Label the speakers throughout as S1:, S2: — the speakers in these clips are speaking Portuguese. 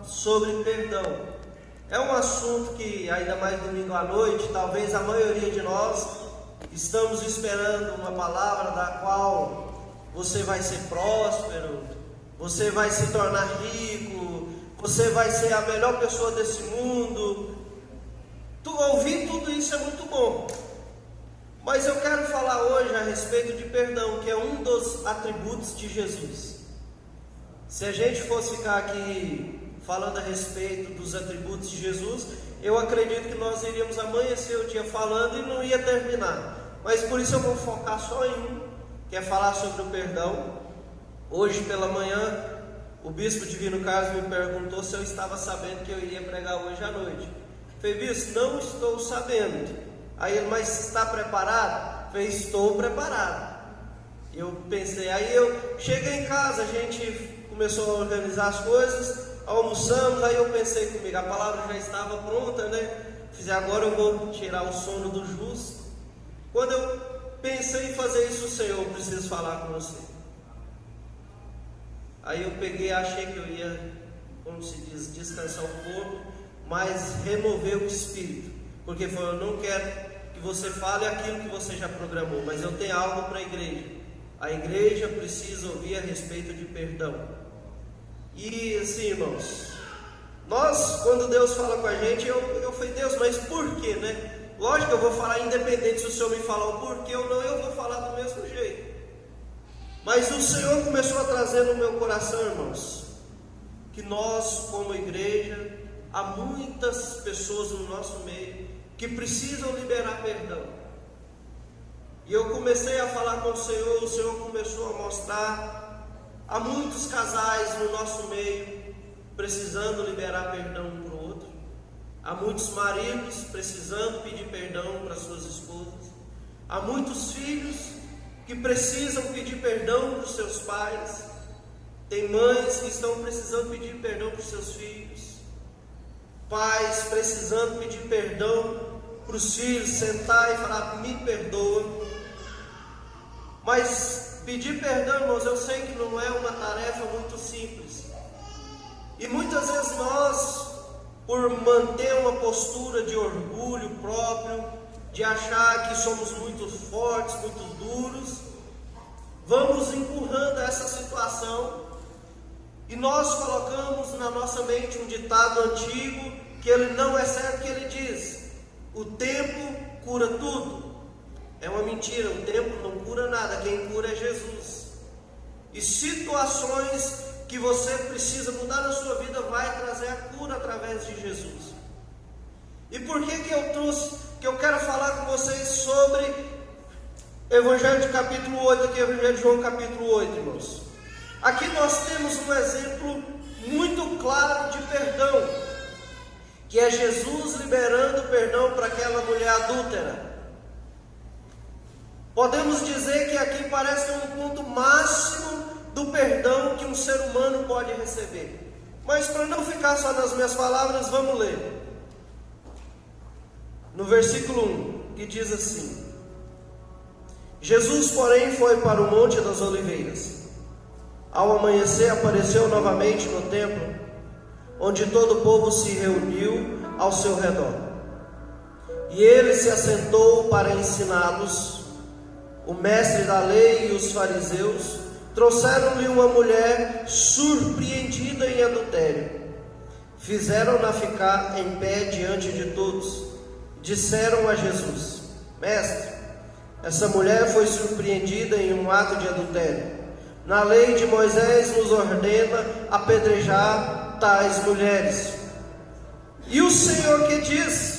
S1: sobre perdão. É um assunto que, ainda mais domingo à noite, talvez a maioria de nós estamos esperando uma palavra da qual você vai ser próspero, você vai se tornar rico, você vai ser a melhor pessoa desse mundo. Ouvir tudo isso é muito bom. Mas eu quero falar hoje a respeito de perdão, que é um dos atributos de Jesus. Se a gente fosse ficar aqui falando a respeito dos atributos de Jesus, eu acredito que nós iríamos amanhecer o dia falando e não ia terminar. Mas por isso eu vou focar só em um, que é falar sobre o perdão. Hoje pela manhã, o bispo Divino Carlos me perguntou se eu estava sabendo que eu iria pregar hoje à noite. Falei, bispo, não estou sabendo. Aí ele, mas está preparado? Falei, estou preparado. Eu pensei, aí eu cheguei em casa, a gente começou a organizar as coisas, almoçamos, aí eu pensei comigo, a palavra já estava pronta, né? Fiz, agora eu vou tirar o sono do justo. Quando eu pensei em fazer isso, Senhor, eu preciso falar com você. Aí eu peguei, achei que eu ia, como se diz, descansar um pouco, mas remover o espírito, porque foi, eu não quero que você fale aquilo que você já programou, mas eu tenho algo para a igreja. A igreja precisa ouvir a respeito de perdão. E assim, irmãos, nós, quando Deus fala com a gente, eu falei, Deus, mas por quê, né? Lógico que eu vou falar independente se o Senhor me falar o porquê ou não, eu vou falar do mesmo jeito. Mas o Senhor começou a trazer no meu coração, irmãos, que nós, como igreja, há muitas pessoas no nosso meio que precisam liberar perdão. E eu comecei a falar com o Senhor começou a mostrar, há muitos casais no nosso meio precisando liberar perdão um para o outro, há muitos maridos precisando pedir perdão para suas esposas, há muitos filhos que precisam pedir perdão para os seus pais, tem mães que estão precisando pedir perdão para os seus filhos, pais precisando pedir perdão para os filhos, sentar e falar, me perdoa. Mas pedir perdão, irmãos, eu sei que não é uma tarefa muito simples. E muitas vezes nós, por manter uma postura de orgulho próprio, de achar que somos muito fortes, muito duros, vamos empurrando essa situação. E nós colocamos na nossa mente um ditado antigo, que ele não é certo, que ele diz, o tempo cura tudo. É uma mentira, o tempo não cura nada, quem cura é Jesus. E situações que você precisa mudar na sua vida, vai trazer a cura através de Jesus. E por que eu trouxe, que eu quero falar com vocês sobre Evangelho de capítulo 8, aqui Evangelho de João capítulo 8, irmãos. Aqui nós temos um exemplo muito claro de perdão, que é Jesus liberando perdão para aquela mulher adúltera. Podemos dizer que aqui parece que é um ponto máximo do perdão que um ser humano pode receber. Mas para não ficar só nas minhas palavras, vamos ler. No versículo 1, que diz assim: Jesus, porém, foi para o Monte das Oliveiras. Ao amanhecer, apareceu novamente no templo, onde todo o povo se reuniu ao seu redor. E ele se assentou para ensiná-los. O mestre da lei e os fariseus trouxeram-lhe uma mulher surpreendida em adultério. Fizeram-na ficar em pé diante de todos. Disseram a Jesus: Mestre, essa mulher foi surpreendida em um ato de adultério. Na lei de Moisés nos ordena apedrejar tais mulheres. E o Senhor que diz?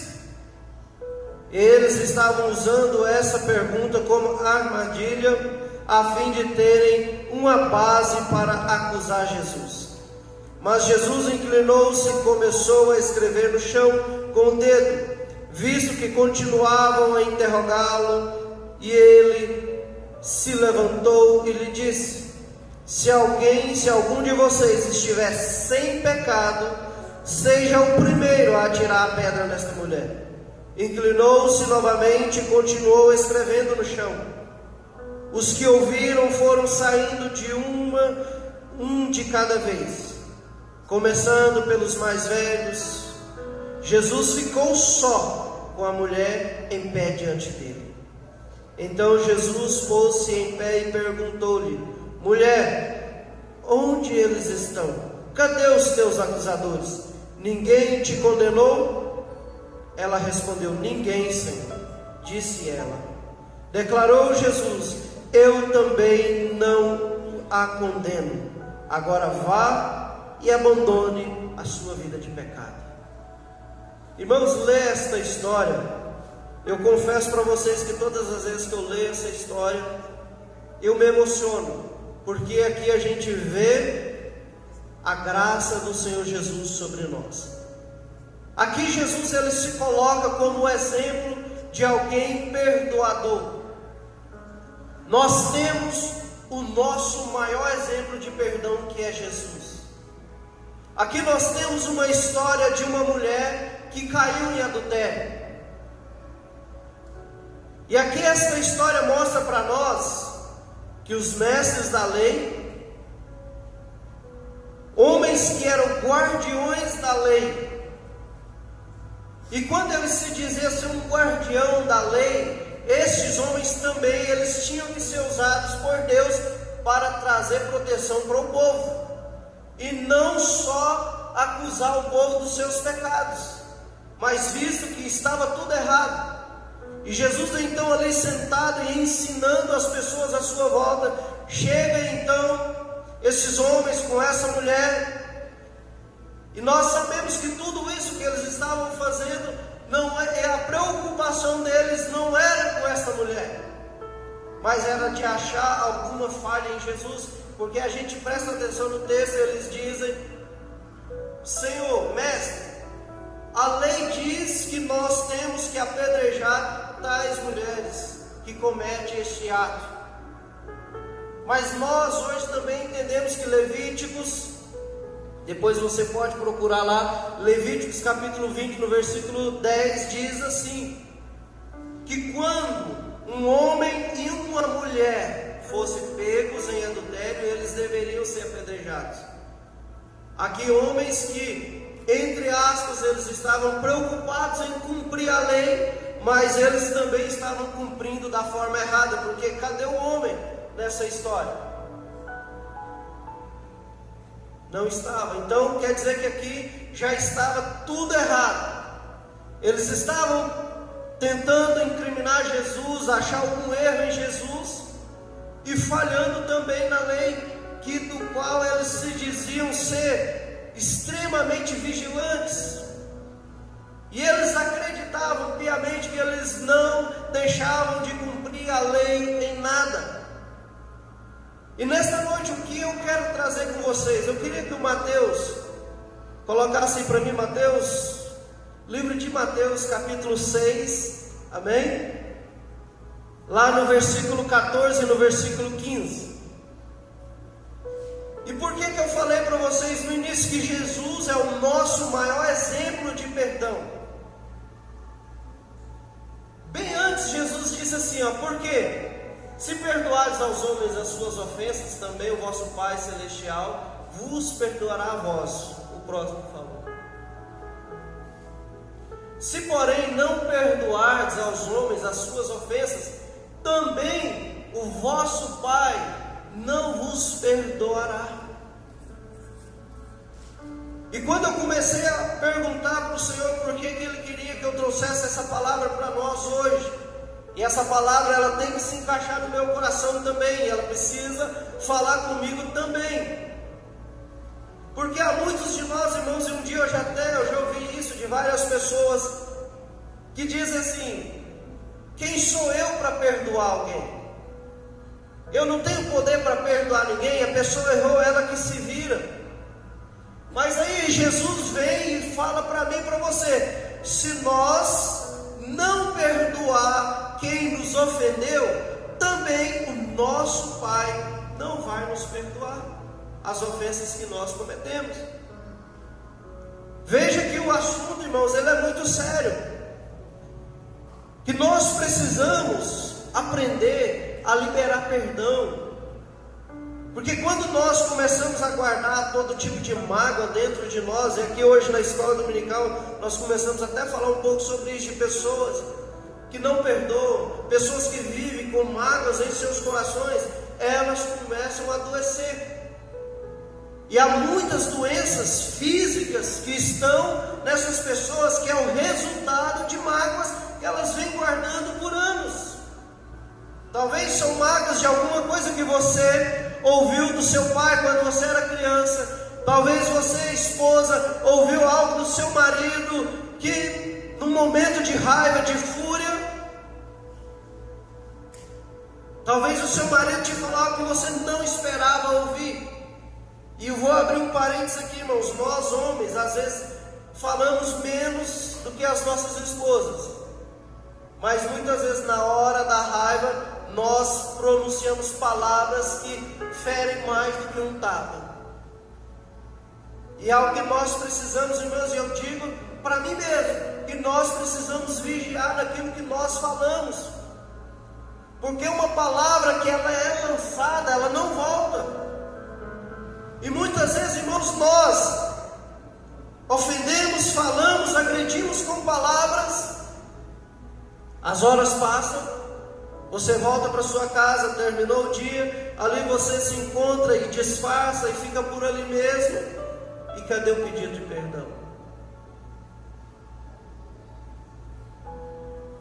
S1: Eles estavam usando essa pergunta como armadilha, a fim de terem uma base para acusar Jesus. Mas Jesus inclinou-se e começou a escrever no chão com o dedo, visto que continuavam a interrogá-lo. E ele se levantou e lhe disse: se algum de vocês estiver sem pecado, seja o primeiro a atirar a pedra nesta mulher. Inclinou-se novamente e continuou escrevendo no chão. Os que ouviram foram saindo de um de cada vez. começando pelos mais velhos. Jesus ficou só com a mulher em pé diante dele. Então Jesus pôs-se em pé e perguntou-lhe: mulher, onde eles estão? Cadê os teus acusadores? Ninguém te condenou? Ela respondeu: ninguém, Senhor. Disse ela. Declarou Jesus: eu também não a condeno. Agora vá e abandone a sua vida de pecado. Irmãos, ler esta história, eu confesso para vocês que todas as vezes que eu leio essa história, eu me emociono, porque aqui a gente vê a graça do Senhor Jesus sobre nós. Aqui Jesus ele se coloca como exemplo de alguém perdoador. Nós temos o nosso maior exemplo de perdão, que é Jesus. Aqui nós temos uma história de uma mulher que caiu em adultério. E aqui esta história mostra para nós que os mestres da lei, homens que eram guardiões da lei, e quando eles se diziam ser um guardião da lei, estes homens também eles tinham que ser usados por Deus para trazer proteção para o povo, e não só acusar o povo dos seus pecados, mas visto que estava tudo errado, e Jesus então ali sentado e ensinando as pessoas à sua volta, chega então esses homens com essa mulher, e nós sabemos que tudo isso que eles estavam fazendo, não é, a preocupação deles não era com essa mulher, mas era de achar alguma falha em Jesus, porque a gente presta atenção no texto, eles dizem: Senhor, mestre, a lei diz que nós temos que apedrejar tais mulheres que cometem este ato, mas nós hoje também entendemos que Levíticos, depois você pode procurar lá, Levíticos capítulo 20, no versículo 10, diz assim, que quando um homem e uma mulher fossem pegos em adultério, eles deveriam ser apedrejados. Aqui homens que, entre aspas, eles estavam preocupados em cumprir a lei, mas eles também estavam cumprindo da forma errada, porque cadê o homem nessa história? Não estava. Então quer dizer que aqui já estava tudo errado. Eles estavam tentando incriminar Jesus, achar algum erro em Jesus, e falhando também na lei, do qual eles se diziam ser extremamente vigilantes. E eles acreditavam piamente que eles não deixavam de cumprir a lei em nada. E nesta noite, o que eu quero trazer com vocês? Eu queria que o Mateus colocasse para mim, Mateus, livro de Mateus, capítulo 6, amém? Lá no versículo 14 e no versículo 15. E por que eu falei para vocês no início que Jesus é o nosso maior exemplo de perdão? Bem antes, Jesus disse assim, porque se perdoares aos homens as suas ofensas, também o vosso Pai Celestial vos perdoará a vós. O próximo falou. Se porém não perdoardes aos homens as suas ofensas, também o vosso Pai não vos perdoará. E quando eu comecei a perguntar para o Senhor por que Ele queria que eu trouxesse essa palavra para nós hoje, e essa palavra ela tem que se encaixar no meu coração também, ela precisa falar comigo também, porque há muitos de nós, irmãos, e um dia eu já ouvi isso de várias pessoas, que dizem assim: quem sou eu para perdoar alguém? Eu não tenho poder para perdoar ninguém, a pessoa errou, ela que se vira. Mas aí Jesus vem e fala para mim e para você: se nós não perdoar quem nos ofendeu, também o nosso Pai não vai nos perdoar as ofensas que nós cometemos. Veja que o assunto, irmãos, ele é muito sério, que nós precisamos aprender a liberar perdão. Porque quando nós começamos a guardar todo tipo de mágoa dentro de nós, e aqui hoje na escola dominical nós começamos até a falar um pouco sobre isso, de pessoas que não perdoam, pessoas que vivem com mágoas em seus corações, elas começam a adoecer. E há muitas doenças físicas que estão nessas pessoas, que é o resultado de mágoas que elas vêm guardando por anos. Talvez são mágoas de alguma coisa que você ouviu do seu pai quando você era criança. Talvez você, esposa, ouviu algo do seu marido que num momento de raiva, de fúria, talvez o seu marido te falou algo que você não esperava ouvir. E eu vou abrir um parênteses aqui, irmãos. Nós homens, às vezes, falamos menos do que as nossas esposas, mas muitas vezes na hora da raiva nós pronunciamos palavras que ferem mais do que um tapa. E é algo que nós precisamos, irmãos, e eu digo para mim mesmo, que nós precisamos vigiar naquilo que nós falamos, porque uma palavra que ela é lançada, ela não volta. E muitas vezes, irmãos, nós ofendemos, falamos, agredimos com palavras. As horas passam, você volta para sua casa, terminou o dia, ali você se encontra e disfarça e fica por ali mesmo. E cadê o pedido de perdão?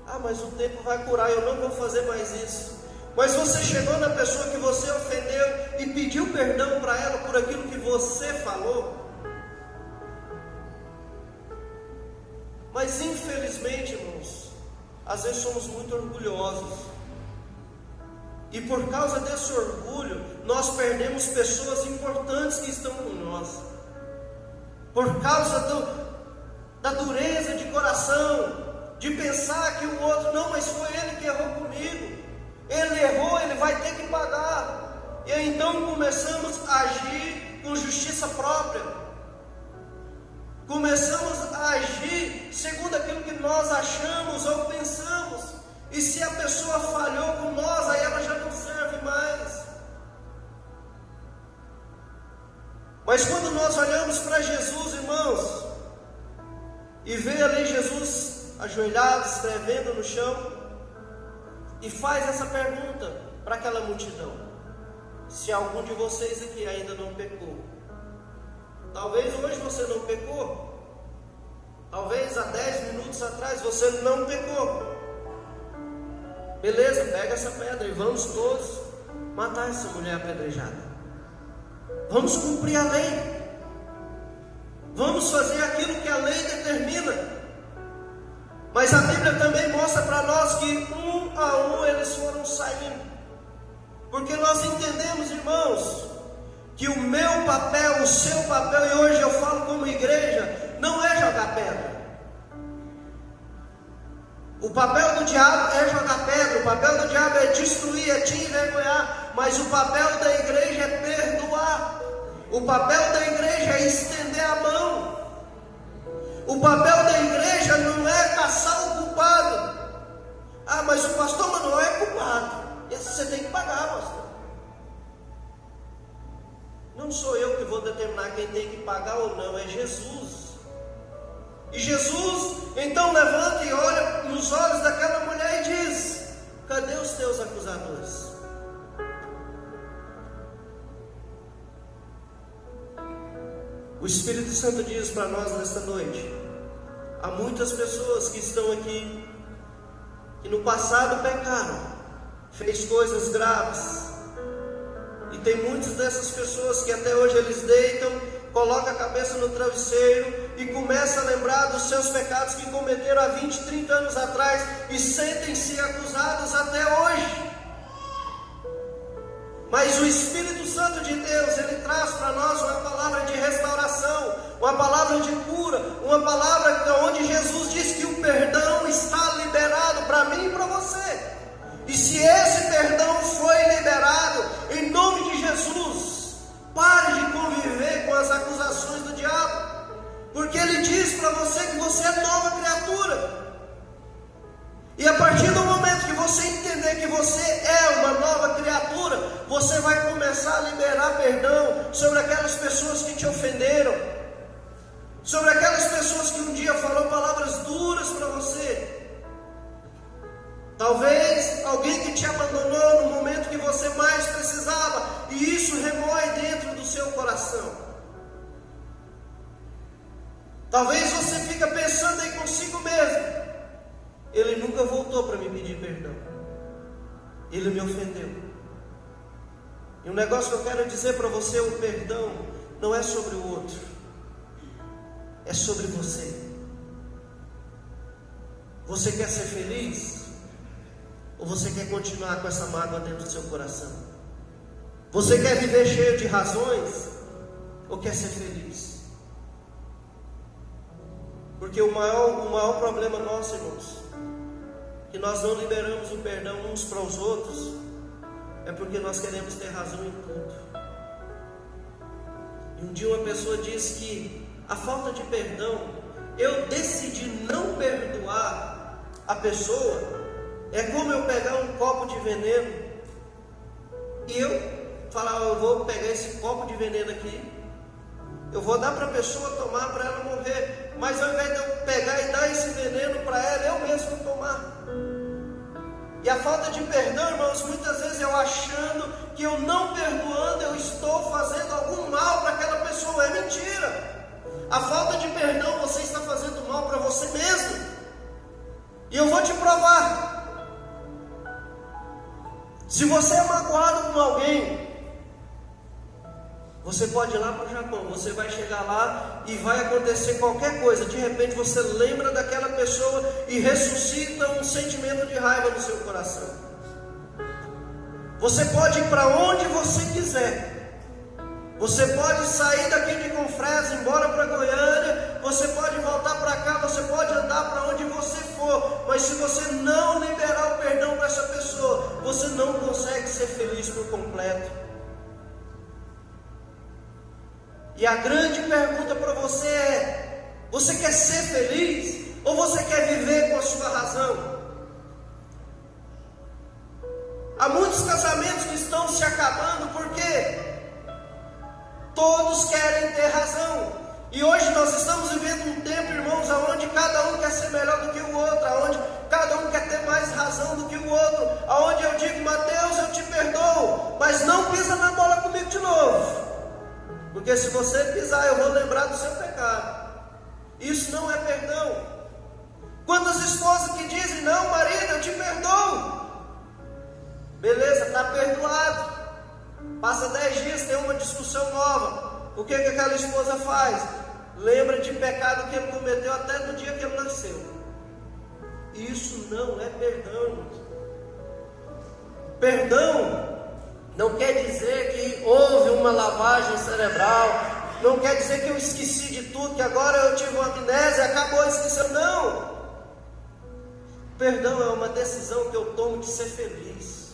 S1: Ah, mas o tempo vai curar, eu não vou fazer mais isso. Mas você chegou na pessoa que você ofendeu e pediu perdão para ela por aquilo que você falou? Mas infelizmente, irmãos, às vezes somos muito orgulhosos. E por causa desse orgulho, nós perdemos pessoas importantes que estão com nós. Por causa da dureza de coração, de pensar que o outro, não, mas foi ele que errou comigo. Ele errou, ele vai ter que pagar. E então começamos a agir com justiça própria. Começamos a agir segundo aquilo que nós achamos ou pensamos. E se a pessoa falhou com nós, aí ela já não serve mais. Mas quando nós olhamos para Jesus, irmãos, e vê ali Jesus ajoelhado, escrevendo no chão, e faz essa pergunta para aquela multidão: se algum de vocês aqui ainda não pecou. Talvez hoje você não pecou, talvez há 10 minutos atrás você não pecou. Beleza, pega essa pedra e vamos todos matar essa mulher apedrejada. Vamos cumprir a lei, vamos fazer aquilo que a lei determina. Mas a Bíblia também mostra para nós que um a um eles foram saindo, porque nós entendemos, irmãos, que o meu papel, o seu papel, e hoje eu falo como igreja, não é jogar pedra. O papel do diabo é jogar pedra, o papel do diabo é destruir, é te envergonhar, mas o papel da igreja é perdoar. O papel da igreja é estender a mão. O papel da igreja não é caçar o culpado. Ah, mas o pastor Manuel é culpado, esse você tem que pagar, pastor. Não sou eu que vou determinar quem tem que pagar ou não, é Jesus. E Jesus então levanta e olha nos olhos daquela mulher e diz: cadê os teus acusadores? O Espírito Santo diz para nós nesta noite: há muitas pessoas que estão aqui, que no passado pecaram, fez coisas graves, e tem muitas dessas pessoas que até hoje eles deitam, colocam a cabeça no travesseiro e começam a lembrar dos seus pecados que cometeram há 20, 30 anos atrás e sentem-se acusados até hoje. Mas o Espírito Santo de Deus, ele traz para nós uma palavra de restauração, uma palavra de cura, uma palavra onde Jesus diz que o perdão está liberado para mim e para você. E se esse perdão foi liberado, em nome de Jesus, pare de conviver com as acusações do diabo, porque ele diz para você que você é nova criatura. E a partir do momento que você entender que você é uma nova criatura, criatura, você vai começar a liberar perdão sobre aquelas pessoas que te ofenderam, sobre aquelas pessoas que um dia falaram palavras duras para você. Talvez alguém que te abandonou no momento que você mais precisava, e isso remoe dentro do seu coração. Talvez você fica pensando aí consigo mesmo: ele nunca voltou para me pedir perdão, ele me ofendeu. E um negócio que eu quero dizer para você: o perdão não é sobre o outro, é sobre você. Você quer ser feliz? Ou você quer continuar com essa mágoa dentro do seu coração? Você quer viver cheio de razões? Ou quer ser feliz? Porque o maior problema nosso, irmãos, que nós não liberamos o perdão uns para os outros, é porque nós queremos ter razão em tudo. E um dia uma pessoa disse que a falta de perdão, eu decidi não perdoar a pessoa, é como eu pegar um copo de veneno e eu falar: eu vou pegar esse copo de veneno aqui, eu vou dar para a pessoa tomar para ela morrer, mas ao invés de eu pegar e dar esse veneno para ela, eu mesmo vou tomar. E a falta de perdão, irmãos, muitas vezes eu achando que eu não perdoando, eu estou fazendo algum mal para aquela pessoa. É mentira. A falta de perdão, você está fazendo mal para você mesmo. E eu vou te provar. Se você é magoado com alguém, você pode ir lá para o Japão, você vai chegar lá e vai acontecer qualquer coisa. De repente você lembra daquela pessoa e ressuscita um sentimento de raiva no seu coração. Você pode ir para onde você quiser. Você pode sair daqui de Confresa, embora para Goiânia, você pode voltar para cá, você pode andar para onde você for, mas se você não liberar o perdão para essa pessoa, você não consegue ser feliz por completo. E a grande pergunta para você é: você quer ser feliz ou você quer viver com a sua razão? Há muitos casamentos que estão se acabando porque todos querem ter razão. E hoje nós estamos vivendo um tempo, irmãos, onde cada um quer ser melhor do que o outro, onde cada um quer ter mais razão do que o outro, onde eu digo: Mateus, eu te perdoo, mas não pisa na bola comigo de novo, porque se você pisar, eu vou lembrar do seu pecado. Isso não é perdão. Quantas esposas que dizem: não, marido, eu te perdoo. Beleza, está perdoado. Passa 10 dias, tem uma discussão nova. O que aquela esposa faz? Lembra de pecado que ele cometeu até no dia que ele nasceu. Isso não é perdão, irmãos. Perdão não quer dizer que houve uma lavagem cerebral, não quer dizer que eu esqueci de tudo, que agora eu tive uma amnésia, acabou, esqueceu. Não. Perdão é uma decisão que eu tomo de ser feliz.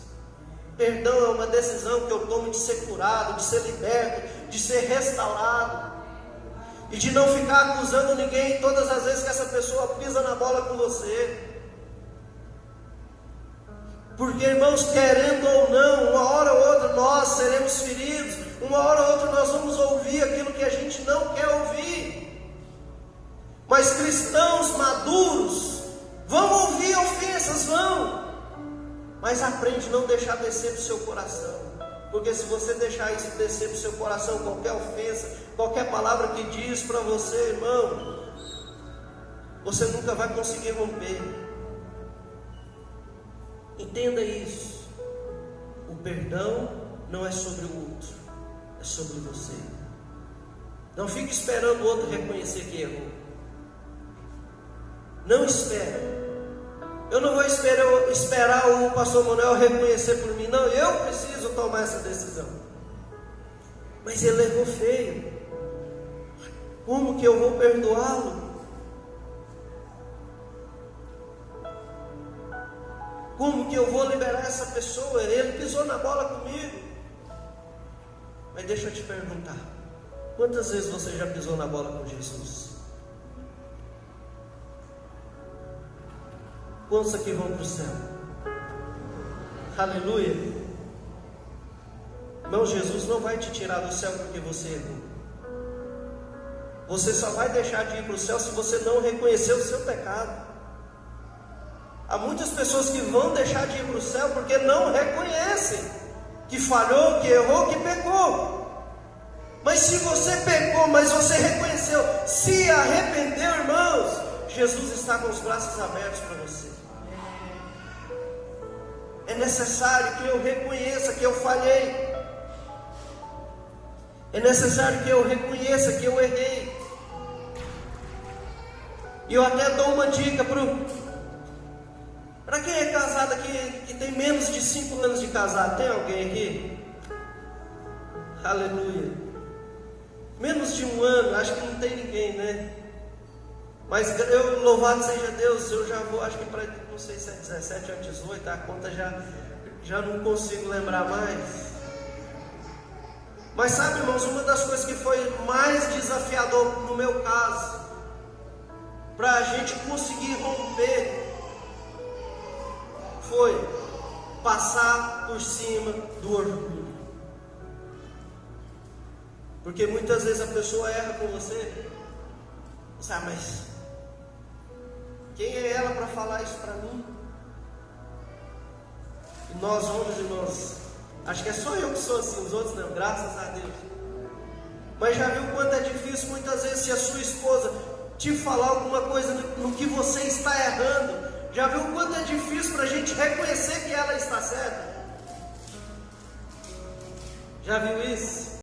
S1: Perdão é uma decisão que eu tomo de ser curado, de ser liberto, de ser restaurado, e de não ficar acusando ninguém todas as vezes que essa pessoa pisa na bola com você. Porque, irmãos, querendo ou não, uma hora ou outra nós seremos feridos, uma hora ou outra nós vamos ouvir aquilo que a gente não quer ouvir. Mas cristãos maduros vão ouvir ofensas, vão. Mas aprende a não deixar descer para o seu coração. Porque se você deixar isso descer para o seu coração, qualquer ofensa, qualquer palavra que diz para você, irmão, você nunca vai conseguir romper. Entenda isso. O perdão não é sobre o outro, é sobre você. Não fique esperando o outro reconhecer que errou. Não espere. Eu não vou esperar o pastor Manuel reconhecer por mim. Não, eu preciso tomar essa decisão. Mas ele errou feio. Como que eu vou perdoá-lo? Como que eu vou liberar essa pessoa? Ele pisou na bola comigo. Mas deixa eu te perguntar: quantas vezes você já pisou na bola com Jesus? Quantos aqui vão para o céu? Aleluia. Irmão, Jesus não vai te tirar do céu porque você errou. Você só vai deixar de ir para o céu se você não reconhecer o seu pecado. Há muitas pessoas que vão deixar de ir para o céu porque não reconhecem que falhou, que errou, que pecou. Mas se você pecou, mas você reconheceu, se arrependeu, irmãos, Jesus está com os braços abertos para você. É necessário que eu reconheça que eu falhei. É necessário que eu reconheça que eu errei. E eu até dou uma dica para quem é casado aqui, que tem menos de 5 anos de casado. Tem alguém aqui? Aleluia. Menos de 1 ano, acho que não tem ninguém, né? Mas eu, louvado seja Deus, eu já vou, acho que para, não sei se é 17 ou 18, a conta já não consigo lembrar mais. Mas sabe, irmãos, uma das coisas que foi mais desafiador no meu caso, para a gente conseguir romper, foi passar por cima do orgulho. Porque muitas vezes a pessoa erra com você. Você sabe, mas quem é ela para falar isso para mim? E nós homens, irmãos, acho que é só eu que sou assim, os outros não, graças a Deus. Mas já viu quanto é difícil muitas vezes se a sua esposa te falar alguma coisa no que você está errando? Já viu quanto é difícil para a gente reconhecer que ela está certa? Já viu isso?